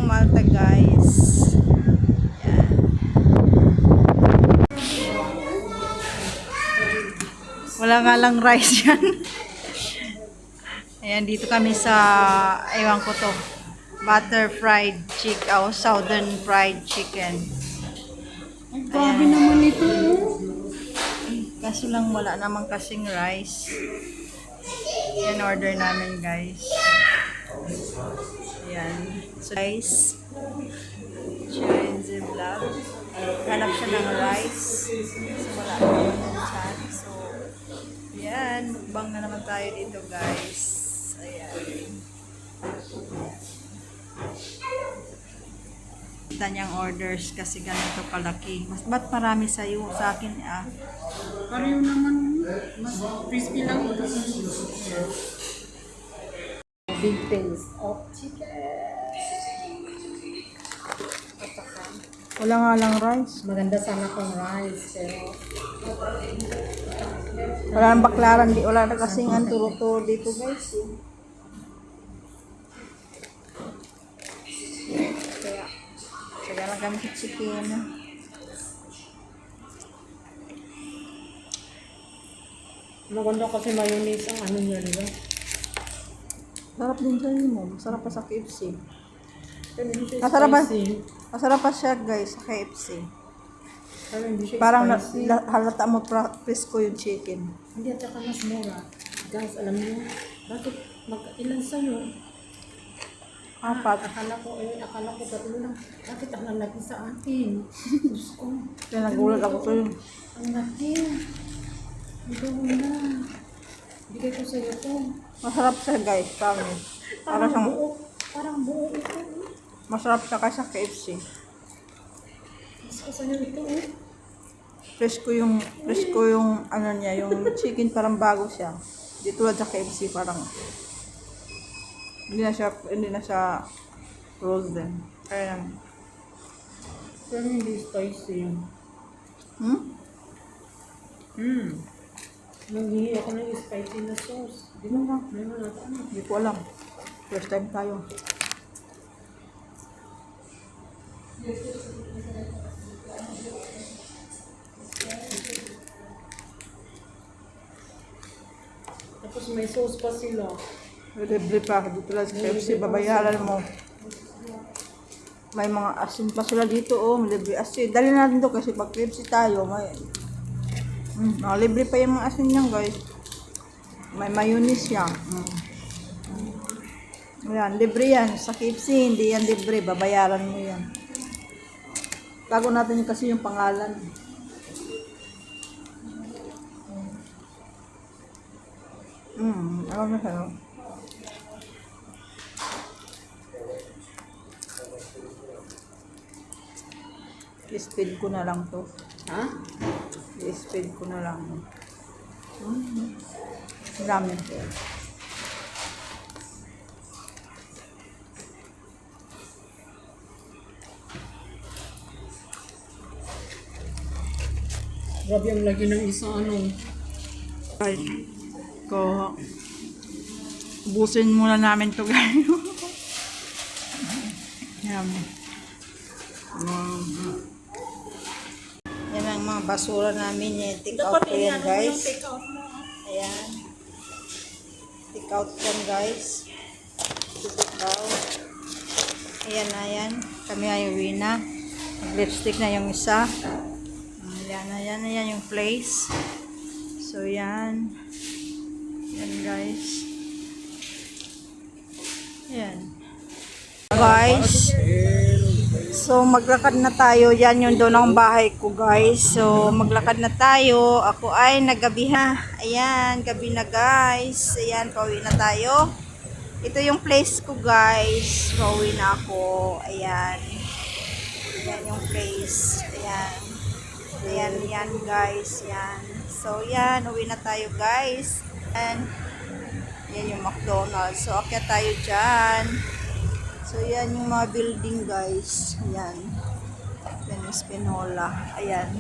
tayong Malta, guys. Yan. Wala nga lang rice yan. Ayan, dito kami sa, ewan ko to, butter fried chicken, o southern fried chicken. Ang grabe naman ito. Kaso lang wala namang kasing rice. Yan order namin, guys. Ayan. So, guys, share in the vlog. Hanap siya ng rice. So, wala naman yung chan. So, yan. Mukbang na naman tayo dito, guys. Ayan. Kita niyang orders kasi ganito kalaki. Ba't marami sa'yo? Sa akin, Pareho naman. Mas crispy lang ito. Big taste of chicken. Wala nga lang rice. Maganda sana kung rice. Pero Wala nang baklaran. Wala na kasing turo-turo dito, guys. Kaya lang kami sa chicken. maganda kasi mayonnaise ang ano niya, di ba? Sarap din siya mo. Masarap pa sa KFC. Pero hindi siya Masarap pa, spicy. masarap pa siya, guys, sa KFC. Pero hindi siya Parang spicy. halata mo presko yung chicken. Hindi at saka mas mura. Guys, alam niyo, bakit ilan sa'yo? Apat. Akala ko tatlo lang. Bakit ang lalaki sa akin? Diyos ko. Kaya nagulat ako sa'yo. Ang laki. Ito na. Bigay ko sa'yo to. Masarap siya, guys. Promise. Para siyang, Parang buo ito. masarap siya kaysa KFC. Mas ko sa'yo ito eh. Presko yung ano niya, yung chicken parang bago siya. Di tulad sa KFC parang hindi na siya frozen. Kaya Pero hindi spicy yun. Nanghihi ako ng spicy na sauce. Di ba? Meron na ito. hindi ko alam. First time tayo. Tapos may sauce pa sila. Libre pa. Di tulad sa KFC, babayaran mo. May mga asin pa sila dito, oh. Libre asin. Dali natin to kasi pag KFC tayo, may libre pa yung mga asin niyan, guys. May mayonnaise yan. Ayan, libre yan. Sa KFC, hindi yan libre. Babayaran mo yan. Tago natin kasi yung pangalan. Alam mo siya, no? I-speed ko na lang to. Ha? I-speed ko na lang. Dami. Grabe ang lagi ng isa ano. Ay, ko. Ubusin muna namin to, guys. Yan. Yan ang mga basura namin. Take out ko yan, guys. Ayan. Take out yan, guys. Take out. Ayan na yan. Kami ay uwi na. Lipstick na yung isa. Ayan yung place. So, yan. Yan, guys. Yan. Guys. So, maglakad na tayo. Yan yung doon ang bahay ko, guys. So, maglakad na tayo. Ako ay naggabihan. Ayan, gabi na, guys. Ayan, pauwi na tayo. Ito yung place ko, guys. Pauwi na ako. Ayan. Ayan yung place. Ayan. Ayan, guys. Yan. So, yan. Uwi na tayo, guys. And, yan yung McDonald's. So, akyat tayo dyan. So, yan yung mga building, guys. Yan. Yan yung Spinola. Ayan.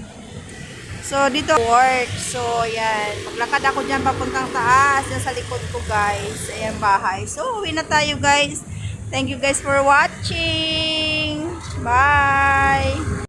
So, dito work. So, yan. Maglakad ako dyan papuntang taas. Yan sa likod ko, guys. Ayan, bahay. So, uwi na tayo, guys. Thank you, guys, for watching. Bye!